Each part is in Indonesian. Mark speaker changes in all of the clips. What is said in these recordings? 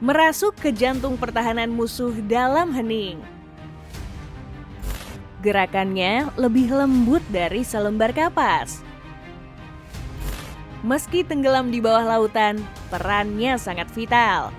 Speaker 1: Merasuk ke jantung pertahanan musuh dalam hening. Gerakannya lebih lembut dari selembar kapas. Meski tenggelam di bawah lautan, perannya sangat vital.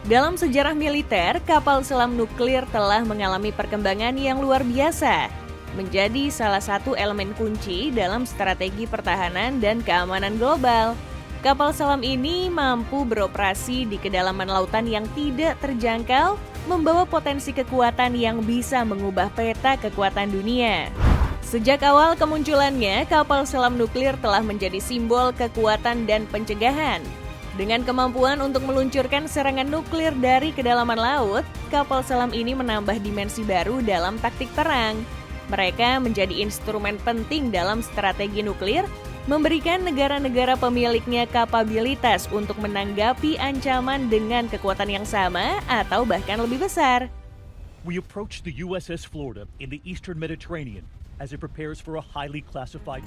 Speaker 1: Dalam sejarah militer, kapal selam nuklir telah mengalami perkembangan yang luar biasa, menjadi salah satu elemen kunci dalam strategi pertahanan dan keamanan global. Kapal selam ini mampu beroperasi di kedalaman lautan yang tidak terjangkau, membawa potensi kekuatan yang bisa mengubah peta kekuatan dunia. Sejak awal kemunculannya, kapal selam nuklir telah menjadi simbol kekuatan dan pencegahan. Dengan kemampuan untuk meluncurkan serangan nuklir dari kedalaman laut, kapal selam ini menambah dimensi baru dalam taktik perang. Mereka menjadi instrumen penting dalam strategi nuklir, memberikan negara-negara pemiliknya kapabilitas untuk menanggapi ancaman dengan kekuatan yang sama atau bahkan lebih besar.
Speaker 2: We approach the USS Florida in the Eastern Mediterranean as it prepares for a highly classified.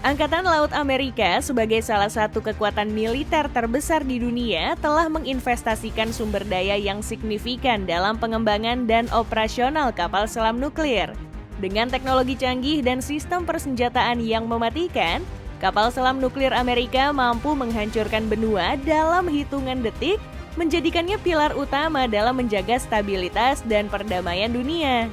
Speaker 1: Angkatan Laut Amerika sebagai salah satu kekuatan militer terbesar di dunia telah menginvestasikan sumber daya yang signifikan dalam pengembangan dan operasional kapal selam nuklir. Dengan teknologi canggih dan sistem persenjataan yang mematikan, kapal selam nuklir Amerika mampu menghancurkan benua dalam hitungan detik, menjadikannya pilar utama dalam menjaga stabilitas dan perdamaian dunia.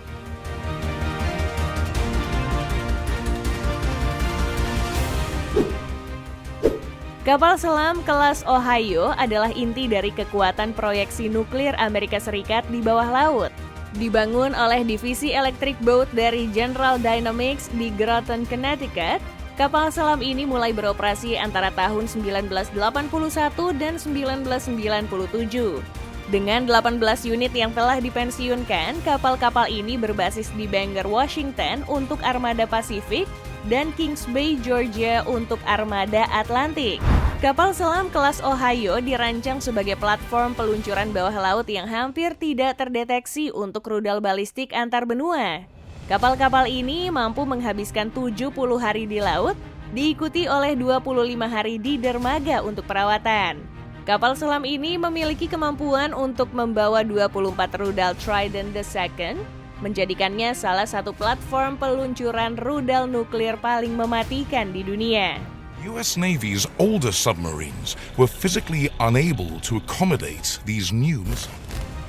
Speaker 1: Kapal selam kelas Ohio adalah inti dari kekuatan proyeksi nuklir Amerika Serikat di bawah laut. Dibangun oleh divisi Electric Boat dari General Dynamics di Groton, Connecticut, kapal selam ini mulai beroperasi antara tahun 1981 dan 1997. Dengan 18 unit yang telah dipensiunkan, kapal-kapal ini berbasis di Bangor, Washington untuk armada Pasifik dan Kings Bay, Georgia untuk armada Atlantik. Kapal selam kelas Ohio dirancang sebagai platform peluncuran bawah laut yang hampir tidak terdeteksi untuk rudal balistik antar benua. Kapal-kapal ini mampu menghabiskan 70 hari di laut, diikuti oleh 25 hari di dermaga untuk perawatan. Kapal selam ini memiliki kemampuan untuk membawa 24 rudal Trident II, menjadikannya salah satu platform peluncuran rudal nuklir paling mematikan di dunia.
Speaker 3: US Navy's older submarines were physically unable to accommodate these new missiles.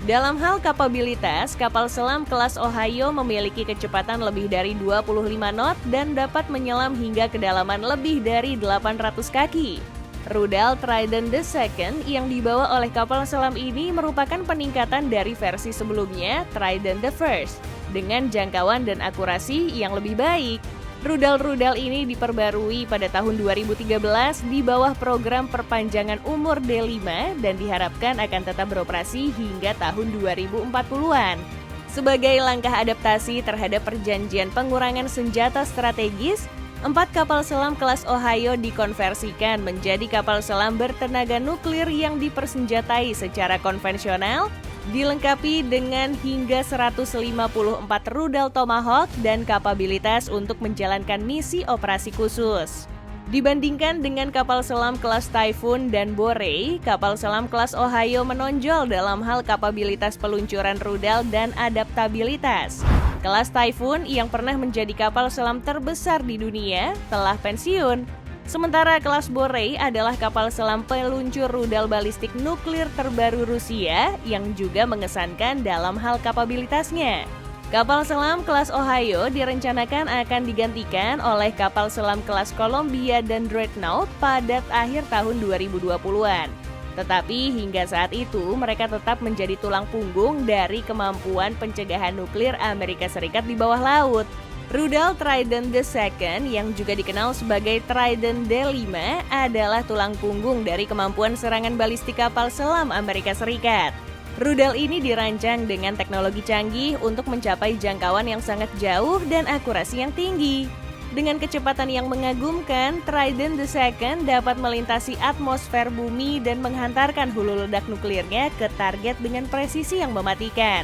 Speaker 1: Dalam hal kapabilitas, kapal selam kelas Ohio memiliki kecepatan lebih dari 25 knot dan dapat menyelam hingga kedalaman lebih dari 800 kaki. Rudal Trident II yang dibawa oleh kapal selam ini merupakan peningkatan dari versi sebelumnya, Trident I, dengan jangkauan dan akurasi yang lebih baik. Rudal-rudal ini diperbarui pada tahun 2013 di bawah program perpanjangan umur D5 dan diharapkan akan tetap beroperasi hingga tahun 2040-an. Sebagai langkah adaptasi terhadap perjanjian pengurangan senjata strategis, 4 kapal selam kelas Ohio dikonversikan menjadi kapal selam bertenaga nuklir yang dipersenjatai secara konvensional, dilengkapi dengan hingga 154 rudal Tomahawk dan kapabilitas untuk menjalankan misi operasi khusus. Dibandingkan dengan kapal selam kelas Typhoon dan Borei, kapal selam kelas Ohio menonjol dalam hal kapabilitas peluncuran rudal dan adaptabilitas. Kelas Typhoon yang pernah menjadi kapal selam terbesar di dunia telah pensiun. Sementara kelas Borei adalah kapal selam peluncur rudal balistik nuklir terbaru Rusia yang juga mengesankan dalam hal kapabilitasnya. Kapal selam kelas Ohio direncanakan akan digantikan oleh kapal selam kelas Columbia dan Dreadnought pada akhir tahun 2020-an. Tetapi hingga saat itu mereka tetap menjadi tulang punggung dari kemampuan pencegahan nuklir Amerika Serikat di bawah laut. Rudal Trident II yang juga dikenal sebagai Trident D5 adalah tulang punggung dari kemampuan serangan balistik kapal selam Amerika Serikat. Rudal ini dirancang dengan teknologi canggih untuk mencapai jangkauan yang sangat jauh dan akurasi yang tinggi. Dengan kecepatan yang mengagumkan, Trident II dapat melintasi atmosfer bumi dan menghantarkan hulu ledak nuklirnya ke target dengan presisi yang mematikan.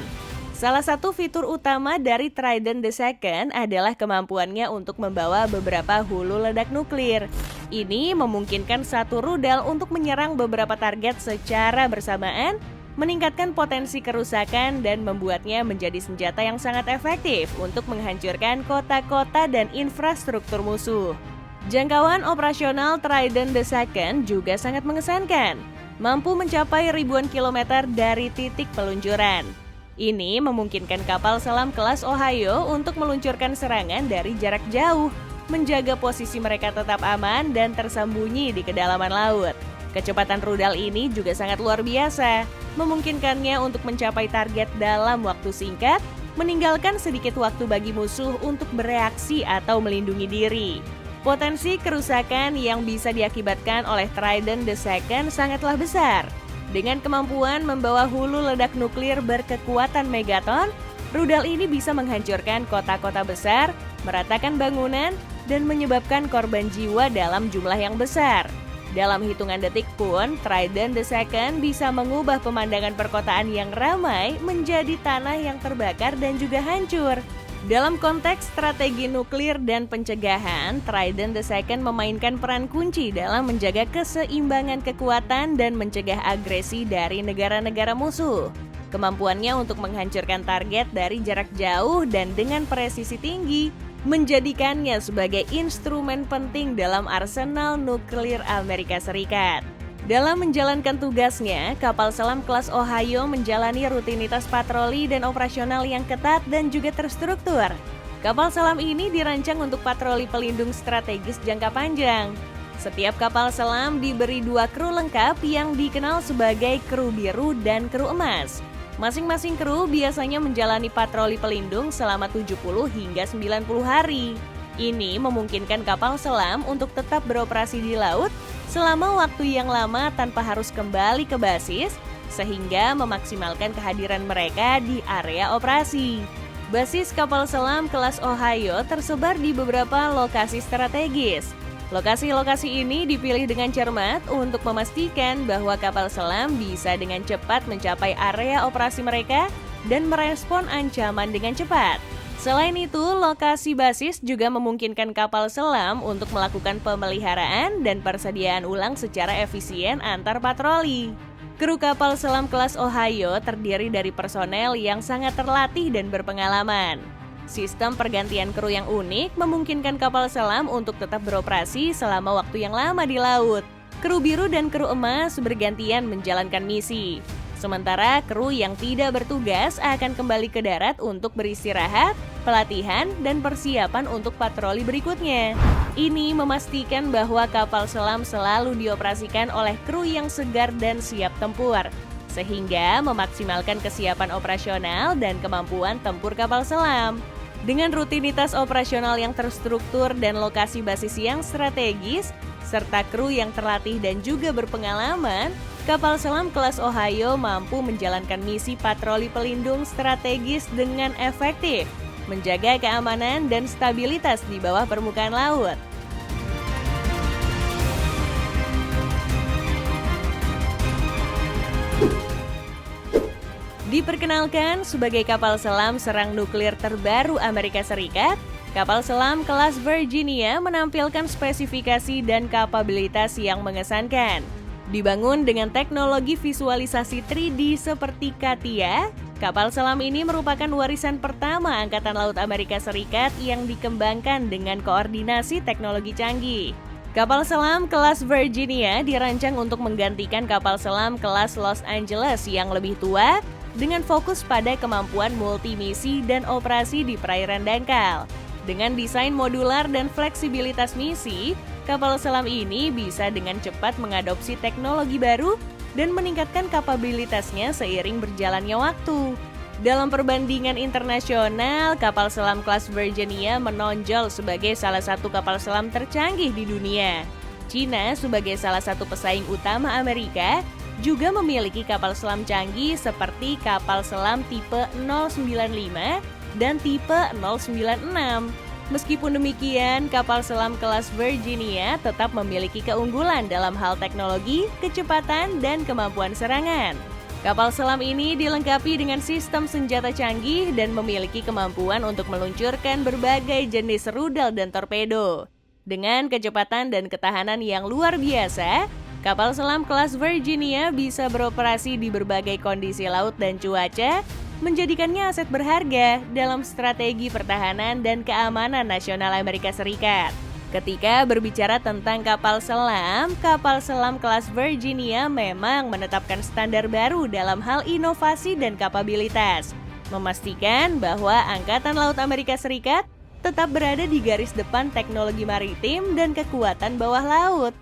Speaker 1: Salah satu fitur utama dari Trident II adalah kemampuannya untuk membawa beberapa hulu ledak nuklir. Ini memungkinkan satu rudal untuk menyerang beberapa target secara bersamaan, meningkatkan potensi kerusakan dan membuatnya menjadi senjata yang sangat efektif untuk menghancurkan kota-kota dan infrastruktur musuh. Jangkauan operasional Trident II juga sangat mengesankan, mampu mencapai ribuan kilometer dari titik peluncuran. Ini memungkinkan kapal selam kelas Ohio untuk meluncurkan serangan dari jarak jauh, menjaga posisi mereka tetap aman dan tersembunyi di kedalaman laut. Kecepatan rudal ini juga sangat luar biasa, memungkinkannya untuk mencapai target dalam waktu singkat, meninggalkan sedikit waktu bagi musuh untuk bereaksi atau melindungi diri. Potensi kerusakan yang bisa diakibatkan oleh Trident II sangatlah besar. Dengan kemampuan membawa hulu ledak nuklir berkekuatan megaton, rudal ini bisa menghancurkan kota-kota besar, meratakan bangunan, dan menyebabkan korban jiwa dalam jumlah yang besar. Dalam hitungan detik pun, Trident II bisa mengubah pemandangan perkotaan yang ramai menjadi tanah yang terbakar dan juga hancur. Dalam konteks strategi nuklir dan pencegahan, Trident II memainkan peran kunci dalam menjaga keseimbangan kekuatan dan mencegah agresi dari negara-negara musuh. Kemampuannya untuk menghancurkan target dari jarak jauh dan dengan presisi tinggi menjadikannya sebagai instrumen penting dalam arsenal nuklir Amerika Serikat. Dalam menjalankan tugasnya, kapal selam kelas Ohio menjalani rutinitas patroli dan operasional yang ketat dan juga terstruktur. Kapal selam ini dirancang untuk patroli pelindung strategis jangka panjang. Setiap kapal selam diberi 2 kru lengkap yang dikenal sebagai kru biru dan kru emas. Masing-masing kru biasanya menjalani patroli pelindung selama 70 hingga 90 hari. Ini memungkinkan kapal selam untuk tetap beroperasi di laut selama waktu yang lama tanpa harus kembali ke basis, sehingga memaksimalkan kehadiran mereka di area operasi. Basis kapal selam kelas Ohio tersebar di beberapa lokasi strategis. Lokasi-lokasi ini dipilih dengan cermat untuk memastikan bahwa kapal selam bisa dengan cepat mencapai area operasi mereka dan merespon ancaman dengan cepat. Selain itu, lokasi basis juga memungkinkan kapal selam untuk melakukan pemeliharaan dan persediaan ulang secara efisien antar patroli. Kru kapal selam kelas Ohio terdiri dari personel yang sangat terlatih dan berpengalaman. Sistem pergantian kru yang unik memungkinkan kapal selam untuk tetap beroperasi selama waktu yang lama di laut. Kru biru dan kru emas bergantian menjalankan misi. Sementara kru yang tidak bertugas akan kembali ke darat untuk beristirahat, pelatihan, dan persiapan untuk patroli berikutnya. Ini memastikan bahwa kapal selam selalu dioperasikan oleh kru yang segar dan siap tempur, sehingga memaksimalkan kesiapan operasional dan kemampuan tempur kapal selam. Dengan rutinitas operasional yang terstruktur dan lokasi basis yang strategis, serta kru yang terlatih dan juga berpengalaman, kapal selam kelas Ohio mampu menjalankan misi patroli pelindung strategis dengan efektif, menjaga keamanan dan stabilitas di bawah permukaan laut. Diperkenalkan sebagai kapal selam serang nuklir terbaru Amerika Serikat, kapal selam kelas Virginia menampilkan spesifikasi dan kapabilitas yang mengesankan. Dibangun dengan teknologi visualisasi 3D seperti CATIA, kapal selam ini merupakan warisan pertama Angkatan Laut Amerika Serikat yang dikembangkan dengan koordinasi teknologi canggih. Kapal selam kelas Virginia dirancang untuk menggantikan kapal selam kelas Los Angeles yang lebih tua dengan fokus pada kemampuan multimisi dan operasi di perairan dangkal. Dengan desain modular dan fleksibilitas misi, kapal selam ini bisa dengan cepat mengadopsi teknologi baru dan meningkatkan kapabilitasnya seiring berjalannya waktu. Dalam perbandingan internasional, kapal selam kelas Virginia menonjol sebagai salah satu kapal selam tercanggih di dunia. China sebagai salah satu pesaing utama Amerika juga memiliki kapal selam canggih seperti kapal selam tipe 095 dan tipe 096. Meskipun demikian, kapal selam kelas Virginia tetap memiliki keunggulan dalam hal teknologi, kecepatan, dan kemampuan serangan. Kapal selam ini dilengkapi dengan sistem senjata canggih dan memiliki kemampuan untuk meluncurkan berbagai jenis rudal dan torpedo. Dengan kecepatan dan ketahanan yang luar biasa, kapal selam kelas Virginia bisa beroperasi di berbagai kondisi laut dan cuaca, menjadikannya aset berharga dalam strategi pertahanan dan keamanan nasional Amerika Serikat. Ketika berbicara tentang kapal selam kelas Virginia memang menetapkan standar baru dalam hal inovasi dan kapabilitas, memastikan bahwa Angkatan Laut Amerika Serikat tetap berada di garis depan teknologi maritim dan kekuatan bawah laut.